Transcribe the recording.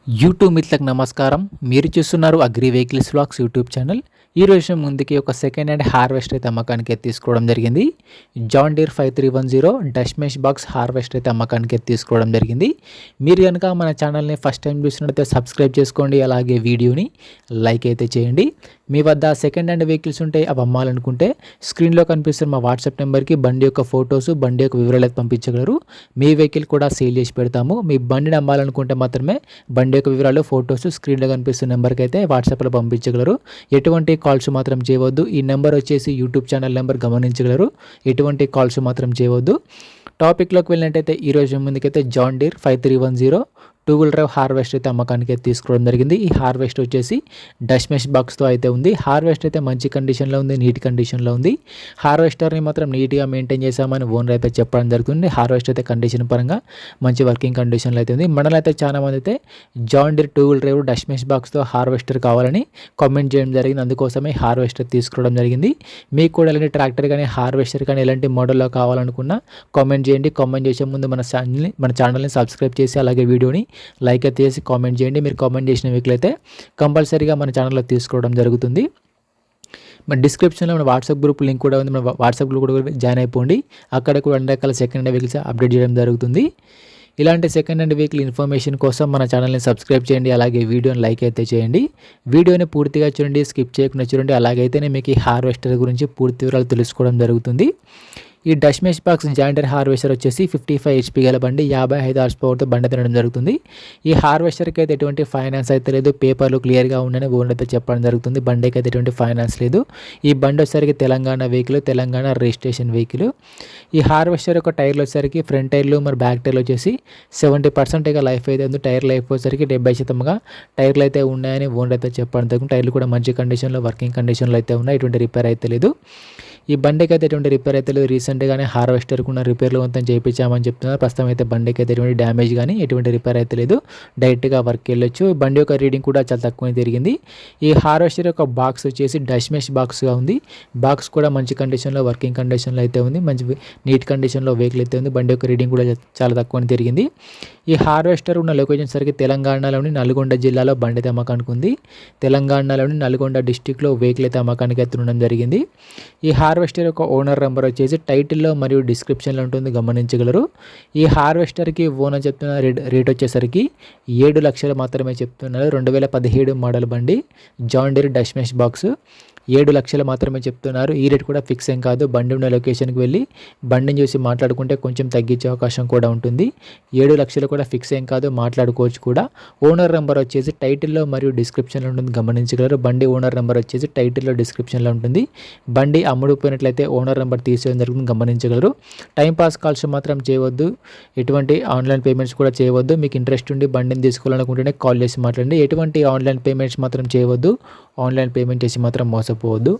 YouTube మిత్రులకు నమస్కారం. మీరు చూస్తున్నారు agri vehicles vlogs YouTube channel. ఈ రోజు ముందుకి ఒక సెకండ్ హ్యాండ్ హార్వెస్టర్ అయితే అమ్మకానికి తీసుకోవడం జరిగింది. John Deere 5310 Dashmesh box harvester అయితే అమ్మకానికి తీసుకోవడం జరిగింది. మీరు కనుక మన ఛానల్ని ఫస్ట్ టైం చూసినట్లయితే సబ్స్క్రైబ్ చేసుకోండి, అలాగే వీడియోని లైక్ అయితే చేయండి. మీ వద్ద సెకండ్ హ్యాండ్ వెహికల్స్ ఉంటే అవి అమ్మాలనుకుంటే స్క్రీన్లో కనిపిస్తున్న మా వాట్సాప్ నెంబర్కి బండి యొక్క ఫొటోస్, బండి యొక్క వివరాలు అయితే పంపించగలరు. మీ వెహికల్ కూడా సేల్ చేసి పెడతాము. మీ బండిని అమ్మాలనుకుంటే మాత్రమే బండి యొక్క వివరాలు, ఫొటోస్ స్క్రీన్లో కనిపిస్తున్న నెంబర్కి అయితే వాట్సాప్లో పంపించగలరు. ఎటువంటి కాల్స్ మాత్రం చేయవద్దు. ఈ నెంబర్ వచ్చేసి యూట్యూబ్ ఛానల్ నెంబర్ గమనించగలరు. ఎటువంటి కాల్స్ మాత్రం చేయవద్దు. టాపిక్లోకి వెళ్ళినట్టయితే ఈరోజు ముందుకైతే John Deere 5310 two wheel drive harvester అయితే అమ్మకానికి తీసుకోవడం జరిగింది. ఈ హార్వెస్టర్ వచ్చేసి డష్ మెష్ బాక్స్తో అయితే ఉంది. హార్వెస్టర్ అయితే మంచి కండిషన్లో ఉంది, నీట్ కండిషన్లో ఉంది. హార్వెస్టర్ని మాత్రం నీట్గా మెయింటైన్ చేశామని ఓనర్ అయితే చెప్పడం జరుగుతుంది. హార్వెస్టర్ అయితే కండిషన్ పరంగా మంచి వర్కింగ్ కండిషన్లో అయితే ఉంది. మనలో అయితే చాలా మంది అయితే John Deere two wheel drive Dashmesh బాక్స్తో హార్వెస్టర్ కావాలని కామెంట్ చేయడం జరిగింది. అందుకోసమే హార్వెస్టర్ తీసుకోవడం జరిగింది. మీకు కూడా ఎలాంటి ట్రాక్టర్ కానీ హార్వెస్టర్ కానీ ఎలాంటి మోడల్లో కావాలనుకున్నా కామెంట్ చేయండి. కామెంట్ చేసే ముందు మన ఛానల్ని సబ్స్క్రైబ్ చేసి అలాగే వీడియోని లైక్ అయితే చేసి కామెంట్ చేయండి. మీరు కామెంట్ చేసిన వెహికల్ అయితే కంపల్సరీగా మన ఛానల్లో తీసుకోవడం జరుగుతుంది. మన డిస్క్రిప్షన్లో మన వాట్సాప్ గ్రూప్ లింక్ కూడా ఉంది. మన వాట్సాప్ గ్రూప్ కూడా జాయిన్ అయిపోండి. అక్కడ కూడా అన్ని రకాల సెకండ్ హ్యాండ్ వెహికల్స్ అప్డేట్ చేయడం జరుగుతుంది. ఇలాంటి సెకండ్ హ్యాండ్ వెహికల్ ఇన్ఫర్మేషన్ కోసం మన ఛానల్ని సబ్స్క్రైబ్ చేయండి, అలాగే వీడియోని లైక్ అయితే చేయండి. వీడియోని పూర్తిగా చూడండి, స్కిప్ చేయకుండా చూడండి. అలాగైతేనే మీకు ఈ హార్వెస్టర్ గురించి పూర్తి వివరాలు తెలుసుకోవడం జరుగుతుంది. ఈ Dashmesh box John Deere harvester వచ్చేసి 55 HP గల బండి, 55 హార్స్ పవర్తో బండి తినడం జరుగుతుంది. ఈ హార్వెస్టర్కి అయితే ఎటువంటి ఫైనాన్స్ అయితే లేదు. పేపర్లు క్లియర్గా ఉండని ఓనర్ అయితే చెప్పడం జరుగుతుంది. బండికి అయితే ఎటువంటి ఫైనాన్స్ లేదు. ఈ బండి వచ్చేసరికి Telangana vehicle, Telangana registration vehicle. ఈ హార్వెస్టర్ యొక్క టైర్లు వచ్చేసరికి ఫ్రంట్ టైర్లు మరి బ్యాక్ టైర్లు వచ్చేసి 70% లైఫ్ అయితే ఉంది. టైర్ లైఫ్ వచ్చేసరికి 70% టైర్లు అయితే ఉన్నాయని ఓనర్ అయితే చెప్పడం జరుగుతుంది. టైర్లు కూడా మంచి కండిషన్లో, వర్కింగ్ కండిషన్లో అయితే ఉన్నాయి. ఎటువంటి రిపేర్ అయితే లేదు. ఈ బండికి అయితే ఎటువంటి రిపేర్ అయితే లేదు. రీసెంట్గానే హార్వెస్టర్కి ఉన్న రిపేర్లు మొత్తం చేయించామని చెప్తున్నారు. ప్రస్తుతం అయితే బండికి అయితే ఎటువంటి డ్యామేజ్ కానీ ఎటువంటి రిపేర్ అయితే లేదు. డైరెక్ట్గా వర్క్ వెళ్ళొచ్చు. బండి యొక్క రీడింగ్ కూడా చాలా తక్కువనే తిరిగింది. ఈ హార్వెస్టర్ యొక్క బాక్స్ వచ్చేసి డష్ మెష్ బాక్స్గా ఉంది. బాక్స్ కూడా మంచి కండిషన్లో, వర్కింగ్ కండిషన్లో అయితే ఉంది. మంచి నీట్ కండిషన్లో వెహికల్ అయితే ఉంది. బండి యొక్క రీడింగ్ కూడా చాలా తక్కువనే తిరిగింది. ఈ హార్వెస్టర్ ఉన్న లొకేషన్ సరికి తెలంగాణలోని నల్గొండ జిల్లాలో బండి అయితే అమ్మకానికి ఉంది. తెలంగాణలోని నల్గొండ డిస్టిక్లో వెహికల్ అయితే అమ్మకానికి ఎత్తుండడం జరిగింది. ఈ హార్వెస్టర్ యొక్క ఓనర్ నెంబర్ వచ్చేసి టైటిల్లో మరియు డిస్క్రిప్షన్లో ఉంటుంది, గమనించగలరు. ఈ హార్వెస్టర్కి ఓనర్ చెప్తున్న రేట్ వచ్చేసరికి 7 లక్షలు మాత్రమే చెప్తున్నారు. 2017 మోడల్ బండి, John Deere Dashmesh box 7 లక్షలు మాత్రమే చెప్తున్నారు. ఈ రేట్ కూడా ఫిక్స్ ఏం కాదు. బండి ఉన్న లొకేషన్కి వెళ్ళి బండిని చూసి మాట్లాడుకుంటే కొంచెం తగ్గించే అవకాశం కూడా ఉంటుంది. 7 లక్షలు కూడా ఫిక్స్ ఏం కాదు, మాట్లాడుకోవచ్చు కూడా. ఓనర్ నెంబర్ వచ్చేసి టైటిల్లో మరియు డిస్క్రిప్షన్లో ఉంటుంది, గమనించగలరు. బండి ఓనర్ నెంబర్ వచ్చేసి టైటిల్లో, డిస్క్రిప్షన్లో ఉంటుంది. బండి అమ్ముడుపోయినట్లయితే ఓనర్ నెంబర్ తీసేయడం జరుగుతుంది, గమనించగలరు. టైంపాస్ కాల్స్ మాత్రం చేయవద్దు. ఎటువంటి ఆన్లైన్ పేమెంట్స్ కూడా చేయవద్దు. మీకు ఇంట్రెస్ట్ ఉండి బండిని తీసుకోవాలనుకుంటేనే కాల్ చేసి మాట్లాడండి. ఎటువంటి ఆన్లైన్ పేమెంట్స్ మాత్రం చేయవద్దు. ఆన్లైన్ పేమెంట్ చేసి మాత్రం మోసపోవద్దు.